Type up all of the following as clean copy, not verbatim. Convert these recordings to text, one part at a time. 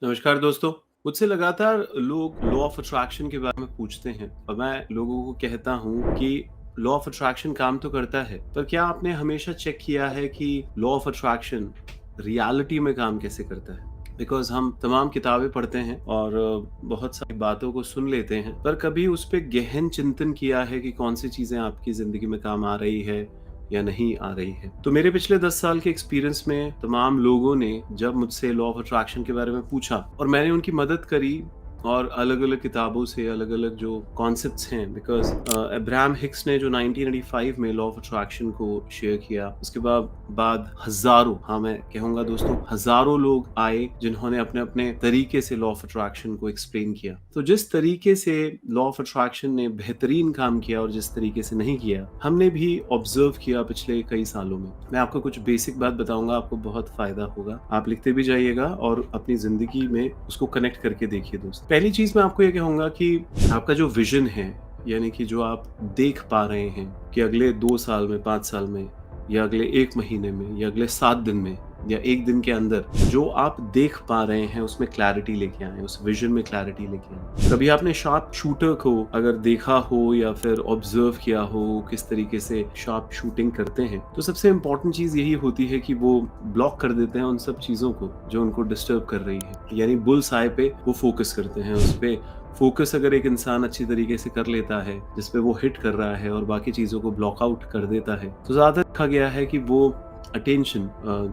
नमस्कार दोस्तों। मुझसे लगातार लोग लॉ ऑफ अट्रैक्शन के बारे में पूछते हैं और मैं लोगों को कहता हूँ कि लॉ ऑफ अट्रैक्शन काम तो करता है, पर क्या आपने हमेशा चेक किया है कि लॉ ऑफ अट्रैक्शन रियलिटी में काम कैसे करता है? बिकॉज़ हम तमाम किताबें पढ़ते हैं और बहुत सारी बातों को सुन लेते हैं, पर कभी उस पे गहन चिंतन किया है कि कौन-सी चीज़ें आपकी ज़िंदगी में काम आ रही है या नहीं आ रही है। तो मेरे पिछले 10 साल के एक्सपीरियंस में तमाम लोगों ने जब मुझसे लॉ ऑफ अट्रैक्शन के बारे में पूछा और मैंने उनकी मदद करी और अलग-अलग किताबों से अलग-अलग जो कॉन्सेप्ट्स हैं बिकॉज़ अब्राहम हिक्स ने जो 1985 में लॉ ऑफ अट्रैक्शन को शेयर किया, उसके बाद हज़ारों, हाँ, मैं कहूँगा दोस्तों हज़ारों लोग आए जिन्होंने अपने-अपने तरीके से लॉ ऑफ अट्रैक्शन को एक्सप्लेन किया। तो जिस तरीके से लॉ ऑफ अट्रैक्शन ने बेहतरीन काम किया और जिस तरीके से नहीं किया, हमने भी ऑब्जर्व किया पिछले कई सालों में। मैं आपको कुछ बेसिक बात बताऊँगा, आपको बहुत फ़ायदा होगा। आप लिखते भी जाइएगा और अपनी ज़िंदगी में उसको कनेक्ट करके देखिए दोस्त। पहली चीज़ मैं आपको ये कहूँगा कि आपका जो विज़न है, यानी कि जो आप देख पा रहे हैं कि अगले 2 साल में, 5 साल में या अगले 1 महीने में या अगले 7 दिन में या 1 दिन के अंदर जो आप देख पा रहे हैं उसमें क्लैरिटी लेके आएँ, उस विज़न में क्लैरिटी लेके आएँ। कभी आपने शार्प शूटर को अगर देखा हो या फिर ऑब्ज़र्व किया हो किस तरीके से शार्प शूटिंग करते हैं, तो सबसे इम्पोर्टेंट चीज़ यही होती है कि वो ब्लॉक कर देते हैं उन सब चीज़ों को जो उनको डिस्टर्ब कर रही है। यानी बुल्स आई पे वो फ़ोकस करते हैं, उस पे फ़ोकस अगर एक इंसान अच्छी तरीके से कर लेता है, जिस पे वो हिट कर रहा है और बाकी चीज़ों को ब्लॉक आउट कर देता है, तो ज़्यादातर देखा गया है कि वो अटेंशन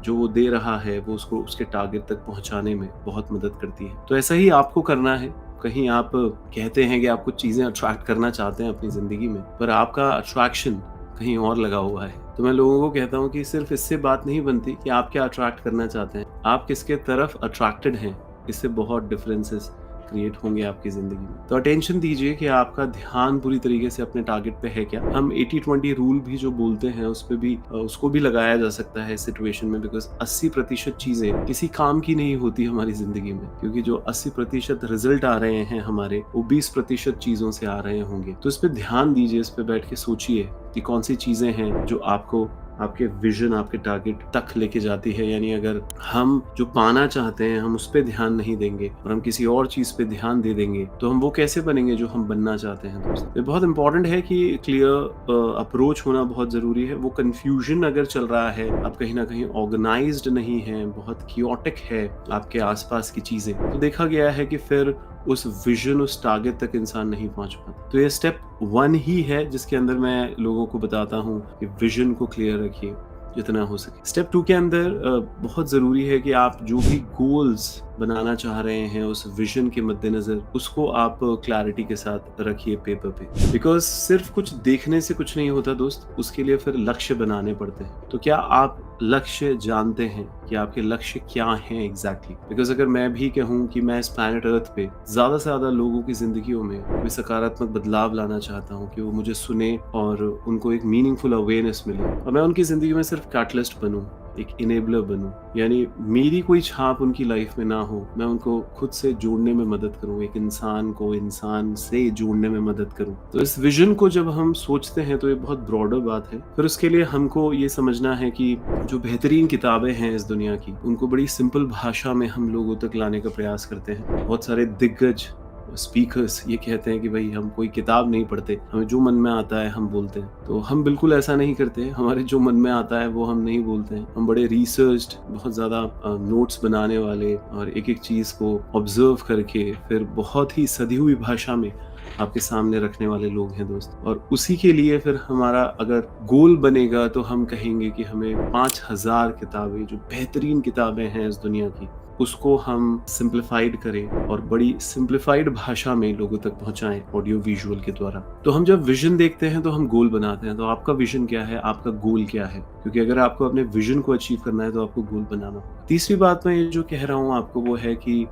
जो वो दे रहा है वो उसको उसके टारगेट तक पहुंचाने में बहुत मदद करती है। तो ऐसा ही आपको करना है। कहीं आप कहते हैं कि आप कुछ चीज़ें अट्रैक्ट करना चाहते हैं अपनी ज़िंदगी में, पर आपका अट्रैक्शन कहीं और लगा हुआ है। तो मैं लोगों को कहता हूँ कि सिर्फ इससे बात नहीं बनती कि आप क्या अट्रैक्ट करना चाहते हैं, आप किसके तरफ अट्रैक्टेड हैं, इससे बहुत डिफरेंसेस क्रिएट होंगे आपकी ज़िंदगी में। तो अटेंशन दीजिए कि आपका ध्यान पूरी तरीके से अपने टारगेट पे है क्या। हम 80-20 रूल भी जो बोलते हैं उस पे भी उसको भी लगाया जा सकता है इस सिचुएशन में, बिकॉज़ 80% चीज़ें किसी काम की नहीं होती हमारी ज़िंदगी में, क्योंकि जो 80% रिजल्ट आ रहे हैं हमारे, वो 20% चीज़ों से आ रहे होंगे। तो इस पे ध्यान दीजिए, इस पे बैठ के सोचिए कि कौन सी चीज़ें हैं जो आपको आपके विज़न, आपके टारगेट तक लेके जाती है। यानी अगर हम जो पाना चाहते हैं हम उस पे ध्यान नहीं देंगे और हम किसी और चीज़ पे ध्यान दे देंगे, तो हम वो कैसे बनेंगे जो हम बनना चाहते हैं दोस्त। ये बहुत इंपॉर्टेंट है कि क्लियर अप्रोच होना बहुत ज़रूरी है। वो कन्फ्यूजन अगर चल रहा है, आप कहीं न कहीं ऑर्गनाइज़्ड नहीं हैं, बहुत कियोटिक है आपके आस-पास की चीज़ें, तो देखा गया है कि फिर उस विज़न, उस टारगेट तक इंसान नहीं पहुँच पाता। तो ये स्टेप 1 ही है जिसके अंदर मैं लोगों को बताता हूँ कि विज़न को क्लियर रखिए जितना हो सके। स्टेप 2 के अंदर बहुत ज़रूरी है कि आप जो भी गोल्स बनाना चाह रहे हैं उस विज़न के मद्देनज़र उसको आप क्लैरिटी के साथ रखिए पेपर पे। बिकॉज़ सिर्फ़ कुछ देखने से कुछ नहीं होता दोस्त, उसके लिए फिर लक्ष्य बनाने पड़ते हैं। तो क्या आप लक्ष्य जानते हैं कि आपके लक्ष्य क्या हैं एग्ज़ैक्टली? बिकॉज़ अगर मैं भी कहूँ कि मैं इस प्लैनेट अर्थ पे ज़्यादा से ज़्यादा लोगों की ज़िंदगियों में कोई सकारात्मक बदलाव लाना चाहता हूँ कि वो मुझे सुने और उनको एक मीनिंगफुल अवेयरनेस मिले और मैं उनकी ज़िंदगी में सिर्फ़ कैटलिस्ट बनूँ, एक इनेबलर बनूँ, यानी मेरी कोई छाप उनकी लाइफ में ना हो, मैं उनको खुद से जोड़ने में मदद करूँ, एक इंसान को इंसान से जोड़ने में मदद करूँ। तो इस विज़न को जब हम सोचते हैं तो ये बहुत ब्रॉडर बात है। फिर उसके लिए हमको ये समझना है कि जो बेहतरीन किताबें हैं इस दुनिया की, उनको बड़ी सिंपल भाषा में हम लोगों तक लाने का प्रयास करते हैं। बहुत सारे दिग्गज स्पीकर्स ये कहते हैं कि भाई हम कोई किताब नहीं पढ़ते, हमें जो मन में आता है हम बोलते हैं। तो हम बिल्कुल ऐसा नहीं करते, हमारे जो मन में आता है वो हम नहीं बोलते हैं। हम बड़े रिसर्च्ड, बहुत ज़्यादा नोट्स बनाने वाले और एक-एक चीज़ को ऑब्ज़र्व करके फिर बहुत ही सधी हुई भाषा में आपके सामने रखने वाले लोग हैं दोस्त। और उसी के लिए फिर हमारा अगर गोल बनेगा तो हम कहेंगे कि हमें 5000 किताबें, जो बेहतरीन किताबें हैं इस दुनिया की, उसको हम सिंप्लीफाइड करें और बड़ी सिंप्लीफाइड भाषा में लोगों तक पहुंचाएं ऑडियो विजुअल के द्वारा। तो हम जब विजन देखते हैं तो हम गोल बनाते हैं। तो आपका विजन क्या है, आपका गोल क्या है? क्योंकि अगर आपको अपने विजन को अचीव करना है तो आपको गोल बनाना होगा। तीसरी बात मैं ये जो कह रहा हूँ आपको वो है कि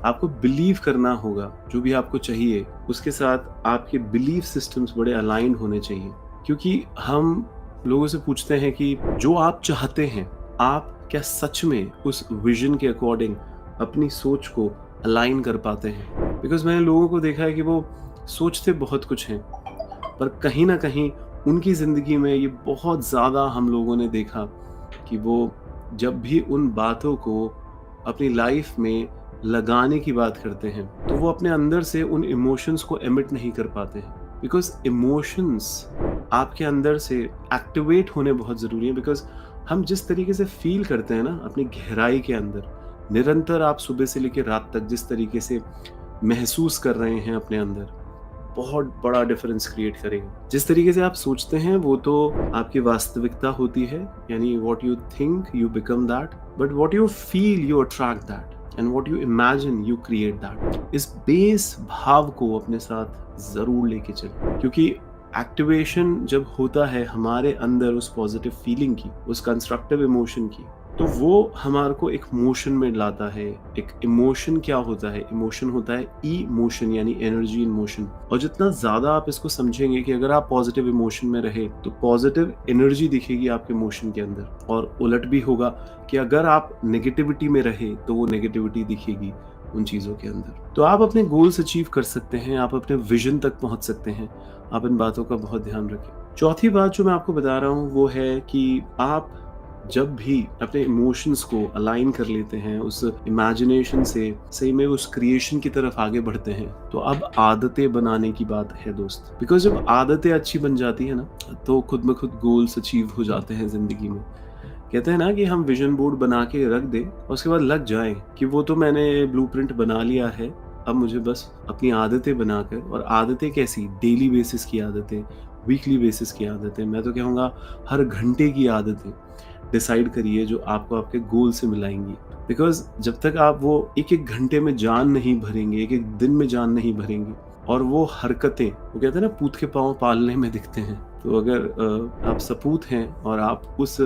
आपको बिलीव करना होगा जो भी आपको चाहिए, उसके साथ आपके बिलीफ सिस्टम्स बड़े अलाइन होने चाहिए। क्योंकि हम लोगों से पूछते हैं कि जो आप चाहते हैं, आप क्या सच में उस विजन के अकॉर्डिंग अपनी सोच को अलाइन कर पाते हैं? बिकॉज़ मैंने लोगों को देखा है कि वो सोचते बहुत कुछ हैं, पर कहीं न कहीं उनकी ज़िंदगी में ये बहुत ज़्यादा हम लोगों ने देखा कि वो जब भी उन बातों को अपनी लाइफ़ में लगाने की बात करते हैं, तो वो अपने अंदर से उन इमोशंस को एमिट नहीं कर पाते हैं। बिकॉज़ इमोशंस आपके अंदर से एक्टिवेट होने बहुत ज़रूरी है, बिकॉज़ हम जिस तरीके से फ़ील करते हैं ना अपनी गहराई के अंदर, निरंतर आप सुबह से लेके रात तक जिस तरीके से महसूस कर रहे हैं अपने अंदर, बहुत बड़ा डिफरेंस क्रिएट करेगा। जिस तरीके से आप सोचते हैं वो तो आपकी वास्तविकता होती है, यानी what you think you become that, but what you feel you attract that, and what you imagine you create that. इस बेस भाव को अपने साथ जरूर लेके चलें, क्योंकि एक्टिवेशन जब होता है हमारे अंदर उस पॉजिटिव फीलिंग की, उस कंस्ट्रक्टिव इमोशन की, तो वो हमारे को एक मोशन में लाता है। एक इमोशन क्या होता है? इमोशन होता है इमोशन, यानी एनर्जी इन मोशन। और जितना ज्यादा आप इसको समझेंगे कि अगर आप पॉजिटिव इमोशन में रहे तो पॉजिटिव एनर्जी दिखेगी आपके इमोशन के अंदर, और उलट भी होगा कि अगर आप नेगेटिविटी में रहे तो वो नेगेटिविटी दिखेगी उन चीज़ों के अंदर। तो आप अपने गोल्स अचीव कर सकते हैं, आप अपने विजन तक पहुंच सकते हैं। आप इन बातों का बहुत ध्यान रखें। चौथी बात जो मैं आपको बता रहा हूँ वो है कि आप जब भी अपने इमोशंस को अलाइन कर लेते हैं उस इमेजिनेशन से, सही में उस क्रिएशन की तरफ आगे बढ़ते हैं, तो अब आदतें बनाने की बात है दोस्त। बिकॉज जब आदतें अच्छी बन जाती है ना, तो खुद में खुद गोल्स अचीव हो जाते हैं जिंदगी में। कहते हैं ना कि हम विजन बोर्ड बना के रख दें और उसके बाद लग जाएं कि वो तो मैंने ब्लूप्रिंट बना लिया है, अब मुझे बस अपनी आदतें बनाकर, और आदतें कैसी, डेली बेसिस की आदतें, वीकली बेसिस की आदतें, मैं तो कहूँगा हर घंटे की आदतें डिसाइड करिए जो आपको आपके गोल से मिलाएंगी। बिकॉज जब तक आप वो एक एक घंटे में जान नहीं भरेंगे, एक एक दिन में जान नहीं भरेंगे, और वो हरकतें, वो कहते हैं ना पूत के पाँव पालने में दिखते हैं, तो अगर आप सपूत हैं और आप उस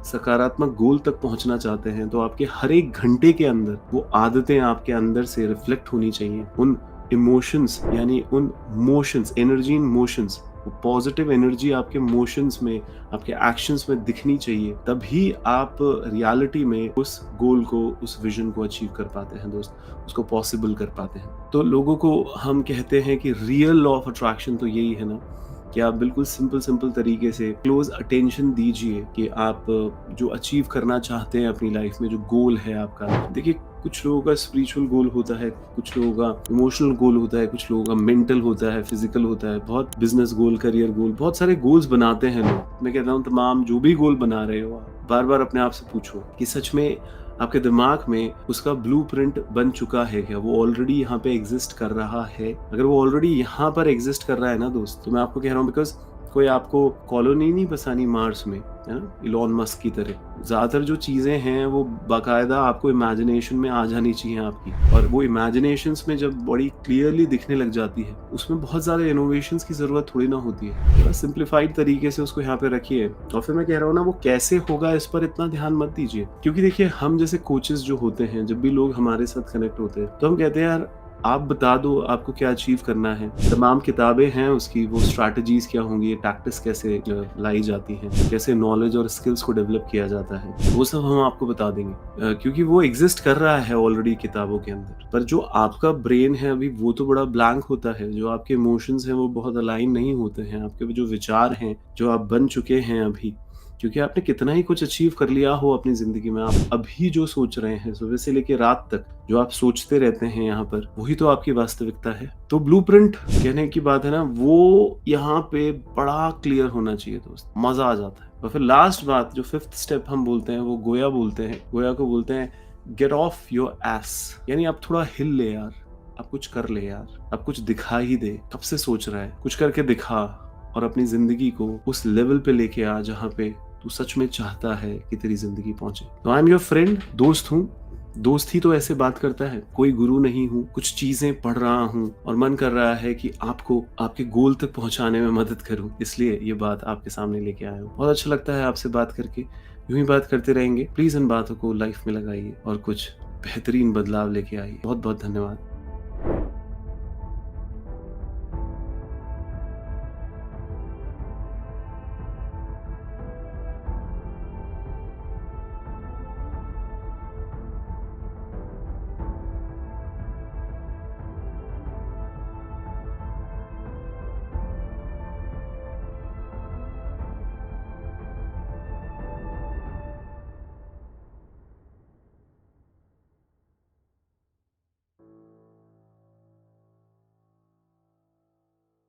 सकारात्मक गोल तक पहुंचना चाहते हैं, तो आपके हर एक घंटे के अंदर वो आदतें आपके अंदर से रिफ्लेक्ट होनी चाहिए। उन इमोशंस, यानी उन मोशंस, एनर्जी इन मोशंस, वो पॉजिटिव एनर्जी आपके मोशंस में, आपके एक्शंस में दिखनी चाहिए। तभी आप रियलिटी में उस गोल को, उस विजन को अचीव कर पाते हैं दोस्त, उसको पॉसिबल कर पाते हैं। तो लोगों को हम कहते हैं कि रियल लॉ ऑफ अट्रैक्शन तो यही है ना, कि आप बिल्कुल सिंपल तरीके से क्लोज अटेंशन दीजिए कि आप जो अचीव करना चाहते हैं अपनी लाइफ में, जो गोल है आपका। देखिए, कुछ लोगों का स्पिरिचुअल गोल होता है, कुछ लोगों का इमोशनल गोल होता है, कुछ लोगों का मेंटल होता है, फिजिकल होता है, बहुत बिजनेस गोल, करियर गोल, बहुत सारे गोल्स बनाते हैं लोग। मैं कहता हूँ तमाम जो भी गोल बना रहे हो, आप बार बार अपने आप से पूछो कि सच में आपके दिमाग में उसका ब्लूप्रिंट बन चुका है क्या? वो ऑलरेडी यहाँ पे एग्जिस्ट कर रहा है? अगर वो ऑलरेडी यहाँ पर एग्जिस्ट कर रहा है ना दोस्त, तो मैं आपको कह रहा हूँ, बिकॉज कोई आपको कॉलोनी नहीं बसानी मार्स में, है ना, इलॉन मस्क की तरह। ज्यादातर जो चीजें हैं वो बाकायदा आपको इमेजिनेशन में आ जानी चाहिए आपकी, और वो इमेजिनेशंस में जब बड़ी क्लियरली दिखने लग जाती है, उसमें बहुत ज्यादा इनोवेशंस की जरूरत थोड़ी ना होती है। थोड़ा सिंप्लीफाइड तरीके से उसको यहाँ पे रखिए। और फिर मैं कह रहा हूँ ना, वो कैसे होगा इस पर इतना ध्यान मत दीजिए, क्योंकि देखिए, हम जैसे कोचेस जो होते हैं, जब भी लोग हमारे साथ कनेक्ट होते हैं, तो हम कहते हैं यार आप बता दो आपको क्या अचीव करना है। तमाम किताबें हैं उसकी, वो स्ट्रैटेजीज क्या होंगी, टैक्टिक्स कैसे लाई जाती हैं, कैसे नॉलेज और स्किल्स को डेवलप किया जाता है, वो सब हम आपको बता देंगे, क्योंकि वो एग्जिस्ट कर रहा है ऑलरेडी किताबों के अंदर। पर जो आपका ब्रेन है अभी, वो तो बड़ा ब्लैंक होता है। जो आपके इमोशंस हैं वो बहुत अलाइन नहीं होते हैं, आपके जो विचार हैं, जो आप बन चुके हैं अभी, क्योंकि आपने कितना ही कुछ अचीव कर लिया हो अपनी जिंदगी में, आप अभी जो सोच रहे हैं सुबह से लेकर रात तक, जो आप सोचते रहते हैं यहाँ पर, वही तो आपकी वास्तविकता है। तो ब्लूप्रिंट कहने की बात है ना, वो यहाँ पे बड़ा क्लियर होना चाहिए दोस्त, मजा आ जाता है। और फिर लास्ट बात, जो फिफ्थ स्टेप हम बोलते हैं, वो गोया बोलते हैं। गोया को बोलते हैं गेट ऑफ योर एस, यानी आप थोड़ा हिल ले यार, आप कुछ कर ले यार, आप कुछ दिखा ही दे। कब से सोच रहा है, कुछ करके दिखा, और अपनी जिंदगी को उस लेवल पे लेके आ जहाँ पे तू सच में चाहता है कि तेरी जिंदगी पहुंचे। तो आई एम योर फ्रेंड, दोस्त हूँ। दोस्त ही तो ऐसे बात करता है, कोई गुरु नहीं हूँ। कुछ चीजें पढ़ रहा हूँ और मन कर रहा है कि आपको आपके गोल तक पहुंचाने में मदद करूँ, इसलिए ये बात आपके सामने लेके आया हूँ। बहुत अच्छा लगता है आपसे बात करके, यूं ही बात करते रहेंगे। प्लीज इन बातों को लाइफ में लगाइए और कुछ बेहतरीन बदलाव लेके आइए। बहुत बहुत धन्यवाद।